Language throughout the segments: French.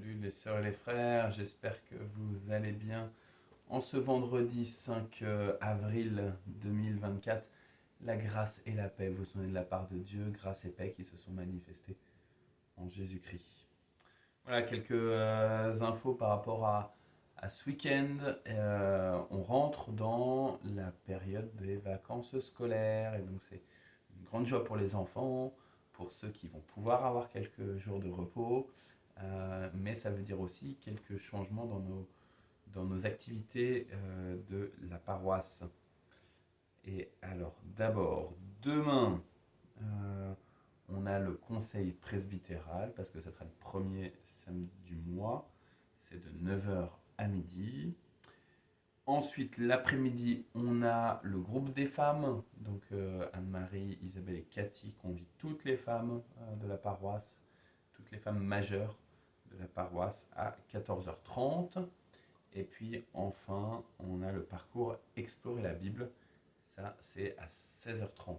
Salut les sœurs et les frères, j'espère que vous allez bien. En ce vendredi 5 avril 2024, la grâce et la paix vous sont de la part de Dieu, grâce et paix qui se sont manifestées en Jésus-Christ. Voilà quelques infos par rapport à ce week-end. On rentre dans la période des vacances scolaires et donc c'est une grande joie pour les enfants, pour ceux qui vont pouvoir avoir quelques jours de repos, mais ça veut dire aussi quelques changements dans nos activités de la paroisse. Et alors d'abord, demain, euh, on a le conseil presbytéral, parce que ça sera le premier samedi du mois. C'est de 9 heures à midi. Ensuite, l'après-midi, on a le groupe des femmes. Donc Anne-Marie, Isabelle et Cathy convient toutes les femmes de la paroisse, toutes les femmes majeures de la paroisse à 14h30. Et puis enfin, on a le parcours Explorer la Bible. Ça, c'est à 16h30.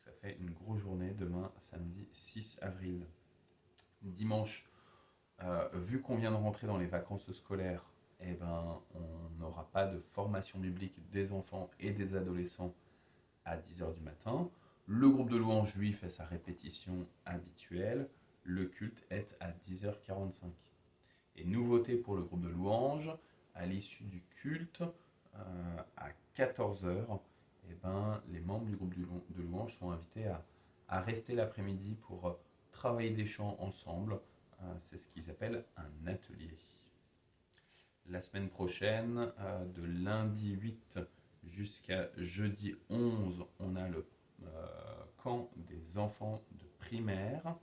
Ça fait une grosse journée demain, samedi 6 avril. Dimanche, vu qu'on vient de rentrer dans les vacances scolaires, eh ben, on n'aura pas de formation biblique des enfants et des adolescents à 10 heures du matin. Le groupe de louanges, lui, fait sa répétition habituelle. Le culte est à 10h45. Et nouveauté pour le groupe de louanges, à l'issue du culte, à 14 heures, eh ben, les membres du groupe de louanges sont invités à rester l'après-midi pour travailler des chants ensemble. C'est ce qu'ils appellent un atelier. La semaine prochaine, de lundi 8 jusqu'à jeudi 11, on a le camp des enfants de primaire.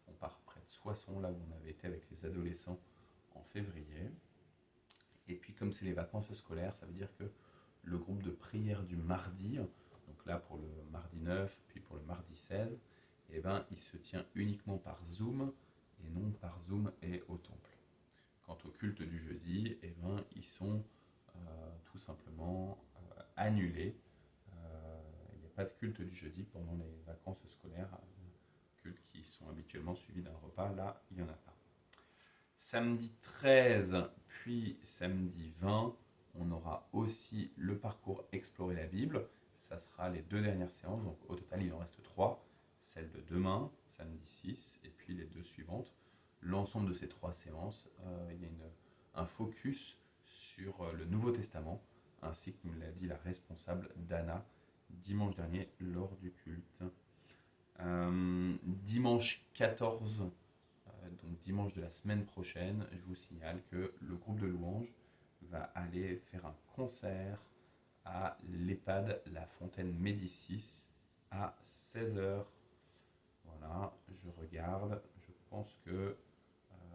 On part près de Soissons, là où on avait été avec les adolescents en février. Et puis comme c'est les vacances scolaires, ça veut dire que le groupe de prière du mardi, donc là pour le mardi 9, puis pour le mardi 16, eh ben, il se tient uniquement par Zoom et non par Zoom et au temple. Quant au culte du jeudi, eh ben, ils sont tout simplement annulés. Il n'y a pas de culte du jeudi pendant les vacances scolaires, cultes qui sont habituellement suivis d'un repas, là il n'y en a pas. Samedi 13, puis samedi 20, on aura aussi le parcours Explorer la Bible. Ça sera les deux dernières séances, donc au total il en reste trois. Celle de demain, samedi 6, et puis les deux suivantes. L'ensemble de ces trois séances, il y a un focus sur le Nouveau Testament, ainsi que nous l'a dit la responsable Dana dimanche dernier lors du culte. Dimanche 14, donc dimanche de la semaine prochaine, je vous signale que le groupe de louanges va aller faire un concert à l'EHPAD La Fontaine Médicis à 16 heures. Voilà, je regarde, je pense que...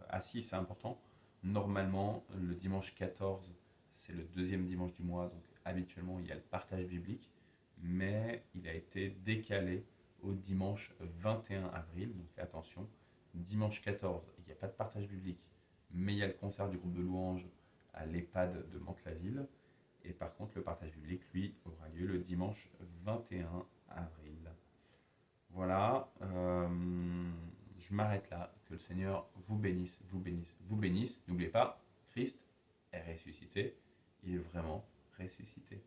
ah si, c'est important. Normalement, le dimanche 14, c'est le deuxième dimanche du mois, donc habituellement il y a le partage biblique, mais il a été décalé au dimanche 21 avril, donc attention, dimanche 14, il n'y a pas de partage biblique, mais il y a le concert du groupe de louanges à l'EHPAD de Mantes-la-Ville, et par contre le partage biblique, lui, aura lieu le dimanche 21 avril. Voilà, je m'arrête là. Que le Seigneur vous bénisse, vous bénisse, vous bénisse. N'oubliez pas, Christ est ressuscité. Il est vraiment ressuscité.